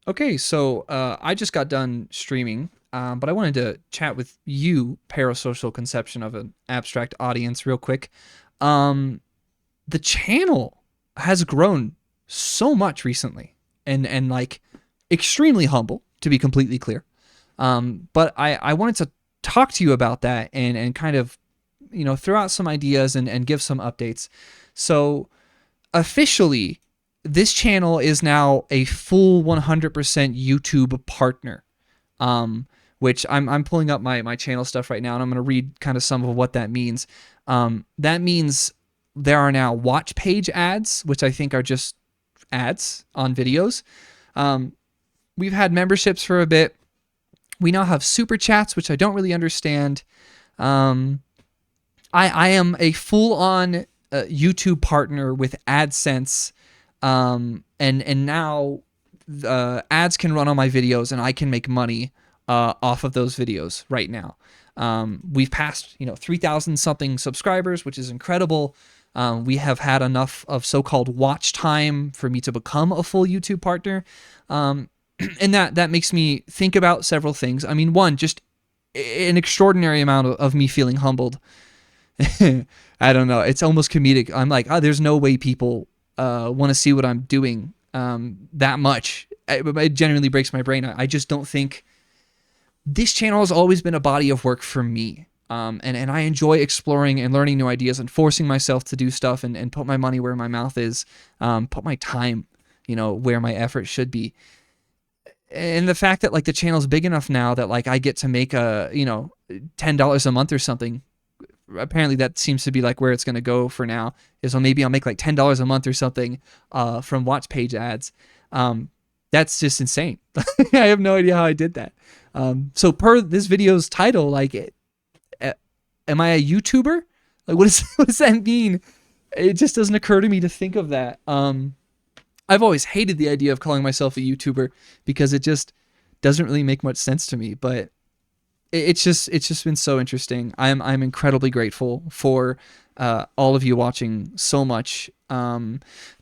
Okay, so I just got done streaming, but I wanted to chat with you, parasocial conception of an abstract audience, real quick. Um, the channel has grown so much recently, and like extremely humble, to be completely clear. But I wanted to talk to you about that and kind of throw out some ideas and give some updates. So officially, this channel is now a full 100% YouTube partner. Um, which I'm pulling up my channel stuff right now, and I'm going to read kind of some of what that means. That means there are now watch page ads, which I think are just ads on videos. Um, we've had memberships for a bit. We now have super chats, which I don't really understand. Um, I am a full on YouTube partner with AdSense, and now ads can run on my videos, and I can make money off of those videos right now. We've passed 3,000 something subscribers, which is incredible. We have had enough of so-called watch time for me to become a full YouTube partner. And that makes me think about several things. I mean, one, just an extraordinary amount of me feeling humbled. I don't know. It's almost comedic. I'm like, oh, there's no way people want to see what I'm doing that much. It genuinely breaks my brain. I just don't think this channel has always been a body of work for me. And I enjoy exploring and learning new ideas and forcing myself to do stuff and put my money where my mouth is, put my time, where my effort should be. And the fact that like the channel's big enough now that like I get to make $10 a month or something. Apparently that seems to be like where it's going to go for now, is well, maybe I'll make like $10 a month or something from watch page ads. That's just insane. I have no idea how I did that. So per this video's title, like, am I a YouTuber? Like, what does that mean? It just doesn't occur to me to think of that. I've always hated the idea of calling myself a YouTuber because it just doesn't really make much sense to me. But it's just been so interesting. I'm incredibly grateful for all of you watching so much.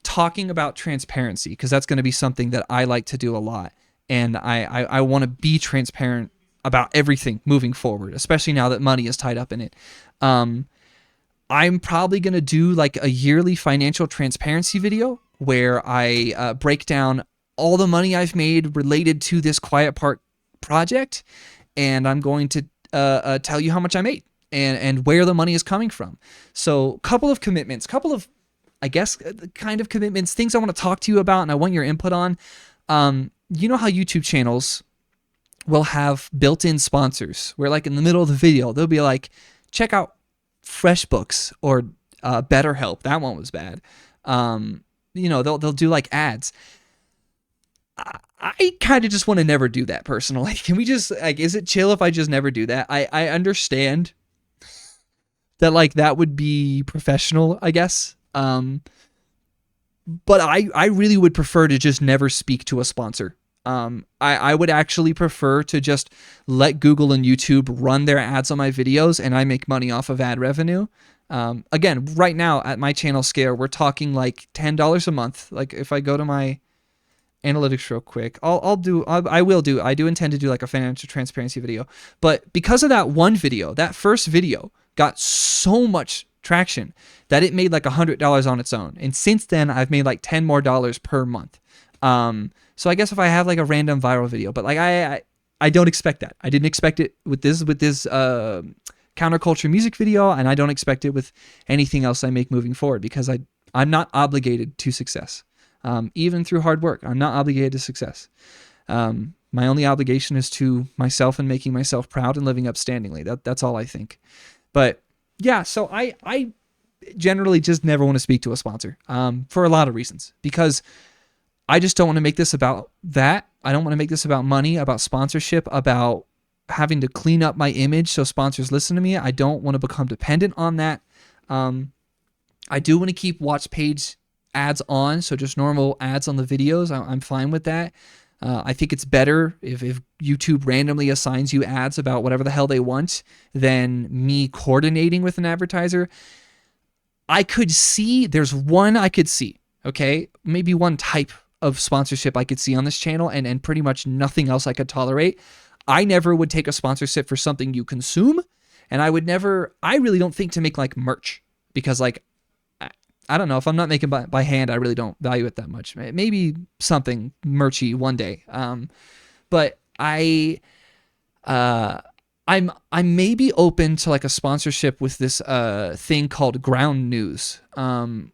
Talking about transparency, because that's going to be something that I like to do a lot, and I want to be transparent about everything moving forward, especially now that money is tied up in it. I'm probably going to do like a yearly financial transparency video where I break down all the money I've made related to this Quiet Part project, and I'm going to tell you how much I made and where the money is coming from. So couple of commitments, I guess, kind of commitments, things I want to talk to you about and I want your input on. You know how YouTube channels will have built-in sponsors where like in the middle of the video, they'll be like, check out FreshBooks or BetterHelp. That one was bad. They'll do like ads. I kind of just want to never do that personally. Can we just like, is it chill if I just never do that? I understand that like that would be professional, I guess. But I really would prefer to just never speak to a sponsor. I would actually prefer to just let Google and YouTube run their ads on my videos and I make money off of ad revenue. Again, right now at my channel scale, we're talking like $10 a month. Like if I go to my analytics real quick, I do intend to do like a financial transparency video, but because of that one video, that first video got so much traction that it made like $100 on its own. And since then I've made like $10 more per month. So I guess if I have like a random viral video, but like I don't expect that. I didn't expect it with this counterculture music video, and I don't expect it with anything else I make moving forward because I'm not obligated to success. Even through hard work, I'm not obligated to success. My only obligation is to myself and making myself proud and living upstandingly. That's all I think. But yeah, so I generally just never want to speak to a sponsor for a lot of reasons, because I just don't want to make this about that. I don't want to make this about money, about sponsorship, about having to clean up my image so sponsors listen to me. I don't want to become dependent on that. I do want to keep watch page ads on, so just normal ads on the videos. I'm fine with that. I think it's better if YouTube randomly assigns you ads about whatever the hell they want than me coordinating with an advertiser. There's one I could see, okay? Maybe one type of sponsorship I could see on this channel, and pretty much nothing else I could tolerate. I never would take a sponsorship for something you consume, and I really don't think to make like merch, because like, I don't know, if I'm not making by hand, I really don't value it that much. Maybe something merchy one day. But I'm maybe open to like a sponsorship with this thing called Ground News,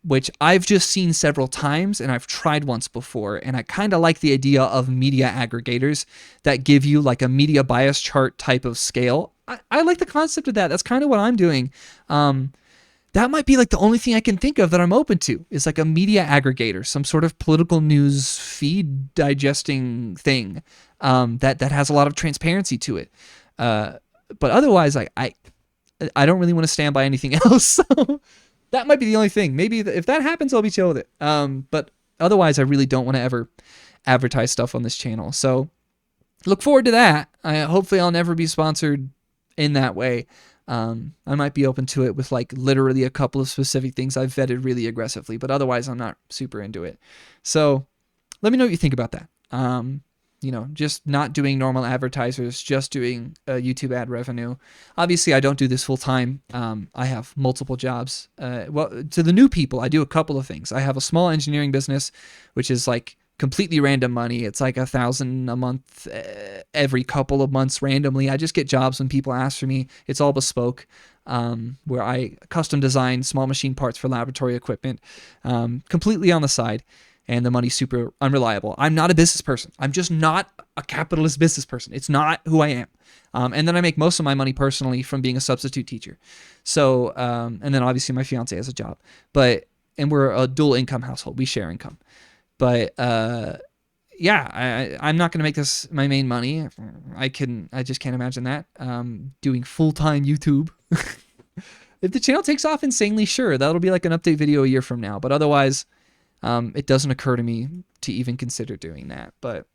which I've just seen several times and I've tried once before, and I kind of like the idea of media aggregators that give you like a media bias chart type of scale. I like the concept of that. That's kind of what I'm doing. That might be like the only thing I can think of that I'm open to, is like a media aggregator, some sort of political news feed digesting thing that has a lot of transparency to it. But otherwise, like I don't really want to stand by anything else. So that might be the only thing. Maybe if that happens, I'll be chill with it. But otherwise, I really don't want to ever advertise stuff on this channel. So look forward to that. Hopefully I'll never be sponsored in that way. I might be open to it with like literally a couple of specific things I've vetted really aggressively, but otherwise I'm not super into it. So let me know what you think about that. Just not doing normal advertisers, just doing YouTube ad revenue. Obviously, I don't do this full time. I have multiple jobs. To the new people, I do a couple of things. I have a small engineering business, which is like completely random money. It's like $1,000 a month, every couple of months randomly. I just get jobs when people ask for me. It's all bespoke, where I custom design small machine parts for laboratory equipment, completely on the side. And the money's super unreliable. I'm not a business person. I'm just not a capitalist business person. It's not who I am. And then I make most of my money personally from being a substitute teacher. So, and then obviously my fiance has a job. And we're a dual income household. We share income. But I'm not going to make this my main money. I just can't imagine that. Doing full-time YouTube. If the channel takes off insanely, sure, that'll be like an update video a year from now. But otherwise, it doesn't occur to me to even consider doing that. But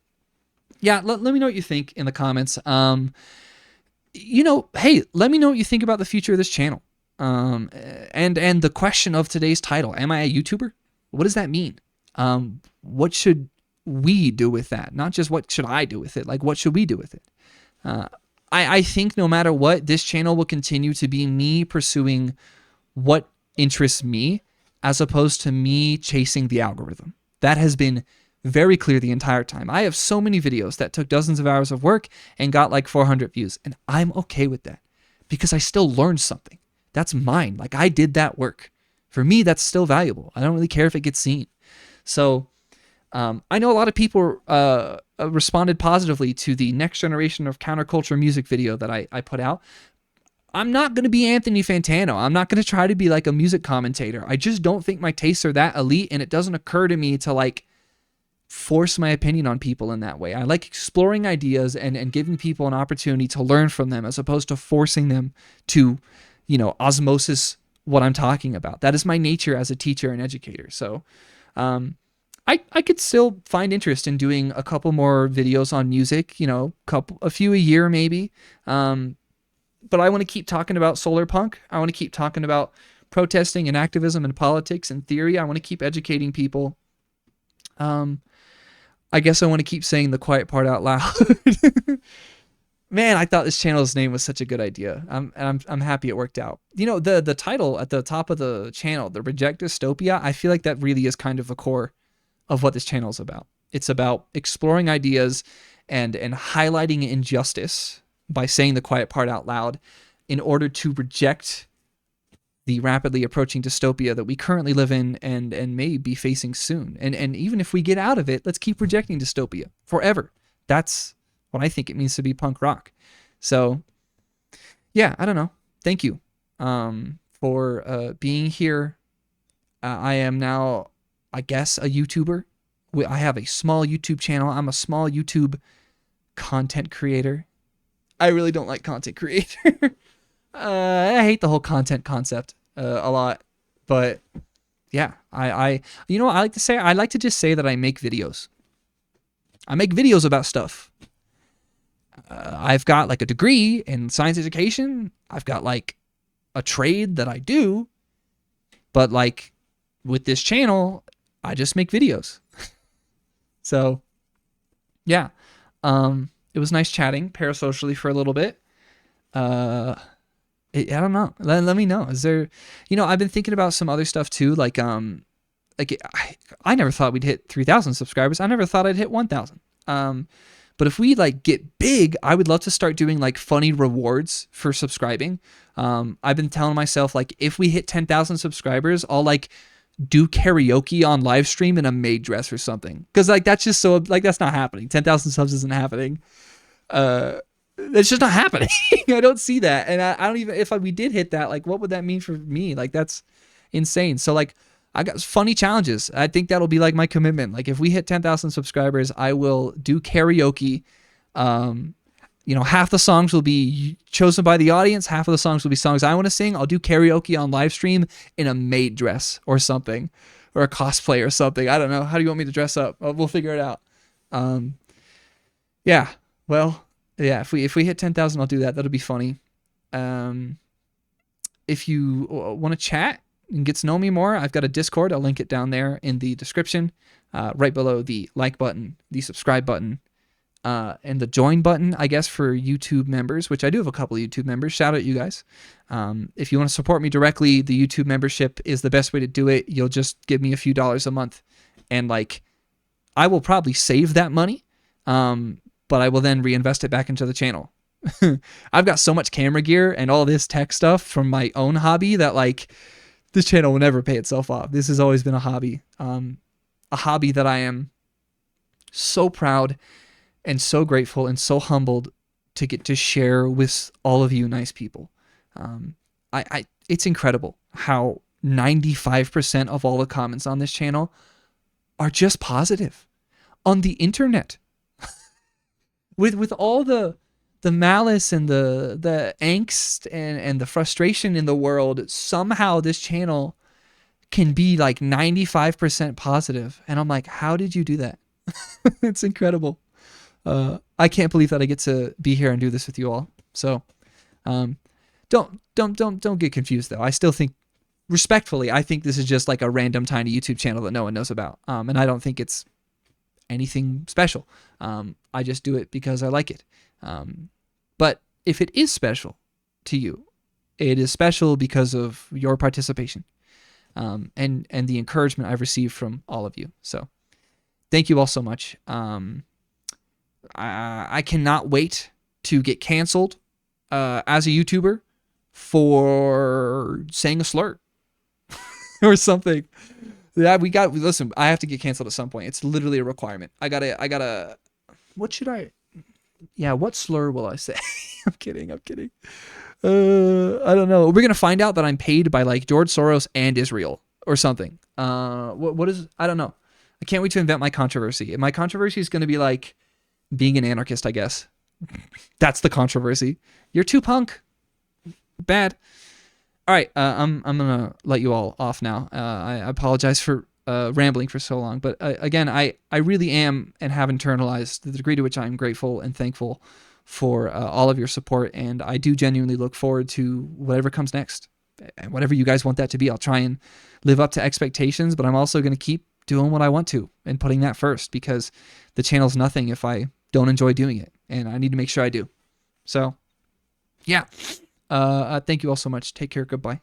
yeah, let me know what you think in the comments. Hey, let me know what you think about the future of this channel. And the question of today's title, am I a YouTuber? What does that mean? What should we do with that? Not just what should I do with it, like what should we do with it? I think no matter what, this channel will continue to be me pursuing what interests me, as opposed to me chasing the algorithm. That has been very clear the entire time. I have so many videos that took dozens of hours of work and got like 400 views, and I'm okay with that because I still learned something. That's mine. Like, I did that work. For me, that's still valuable. I don't really care if it gets seen. So I know a lot of people responded positively to the next generation of counterculture music video that I put out. I'm not going to be Anthony Fantano. I'm not going to try to be like a music commentator. I just don't think my tastes are that elite, and it doesn't occur to me to like force my opinion on people in that way. I like exploring ideas and giving people an opportunity to learn from them, as opposed to forcing them to, osmosis what I'm talking about. That is my nature as a teacher and educator. So I could still find interest in doing a couple more videos on music, a few a year maybe. But I want to keep talking about solar punk. I want to keep talking about protesting and activism and politics and theory. I want to keep educating people. I guess I want to keep saying the quiet part out loud. Man, I thought this channel's name was such a good idea. I'm happy it worked out. The title at the top of the channel, the Reject Dystopia, I feel like that really is kind of the core of what this channel is about. It's about exploring ideas and highlighting injustice by saying the quiet part out loud in order to reject the rapidly approaching dystopia that we currently live in and may be facing soon. And even if we get out of it, let's keep rejecting dystopia forever. That's what I think it means to be punk rock. So yeah, I don't know. Thank you for being here. I am now, I guess, a YouTuber. I have a small YouTube channel. I'm a small YouTube content creator. I really don't like content creator. I hate the whole content concept a lot. But yeah, I like to just say that I make videos. I make videos about stuff. I've got like a degree in science education. I've got like a trade that I do. But like with this channel, I just make videos. So yeah, it was nice chatting parasocially for a little bit. Uh, I don't know. Let me know. Is there, I've been thinking about some other stuff too. I never thought we'd hit 3,000 subscribers. I never thought I'd hit 1,000. But if we like get big, I would love to start doing like funny rewards for subscribing. I've been telling myself like if we hit 10,000 subscribers, I'll like do karaoke on live stream in a maid dress or something. Cause like that's just so like that's not happening. 10,000 subs isn't happening. It's just not happening. I don't see that. And I don't even, if we did hit that, like what would that mean for me? Like that's insane. So like I got funny challenges. I think that'll be like my commitment. Like if we hit 10,000 subscribers, I will do karaoke. Half the songs will be chosen by the audience. Half of the songs will be songs I want to sing. I'll do karaoke on live stream in a maid dress or something, or a cosplay or something. I don't know. How do you want me to dress up? We'll figure it out. Yeah. Well, yeah. If we hit 10,000, I'll do that. That'll be funny. If you want to chat and get to know me more, I've got a Discord. I'll link it down there in the description, right below the like button, the subscribe button, and the join button, I guess, for YouTube members, which I do have a couple of YouTube members. Shout out you guys. If you want to support me directly, the YouTube membership is the best way to do it. You'll just give me a few dollars a month, and like I will probably save that money, but I will then reinvest it back into the channel. I've got so much camera gear and all this tech stuff from my own hobby that like this channel will never pay itself off. This has always been a hobby that I am so proud and so grateful and so humbled to get to share with all of you nice people. It's incredible how 95% of all the comments on this channel are just positive on the internet. with all the malice and the angst and the frustration in the world, somehow this channel can be like 95% positive. And I'm like, how did you do that? It's incredible. I can't believe that I get to be here and do this with you all. So, don't get confused though. I still think, respectfully, I think this is just like a random tiny YouTube channel that no one knows about. And I don't think it's anything special. I just do it because I like it. But if it is special to you, it is special because of your participation, and the encouragement I've received from all of you. So thank you all so much. I cannot wait to get canceled as a YouTuber for saying a slur or something. Yeah, listen, I have to get canceled at some point. It's literally a requirement. I gotta, what slur will I say? I'm kidding. I don't know. We're going to find out that I'm paid by like George Soros and Israel or something. What is, I don't know. I can't wait to invent my controversy. My controversy is going to be like being an anarchist, I guess. That's the controversy. You're too punk. Bad. All right. I'm going to let you all off now. I apologize for rambling for so long, but again, I really am and have internalized the degree to which I'm grateful and thankful for all of your support, and I do genuinely look forward to whatever comes next, and whatever you guys want that to be. I'll try and live up to expectations, but I'm also going to keep doing what I want to and putting that first, because the channel's nothing if I don't enjoy doing it, and I need to make sure I do. So yeah, thank you all so much. Take care. Goodbye.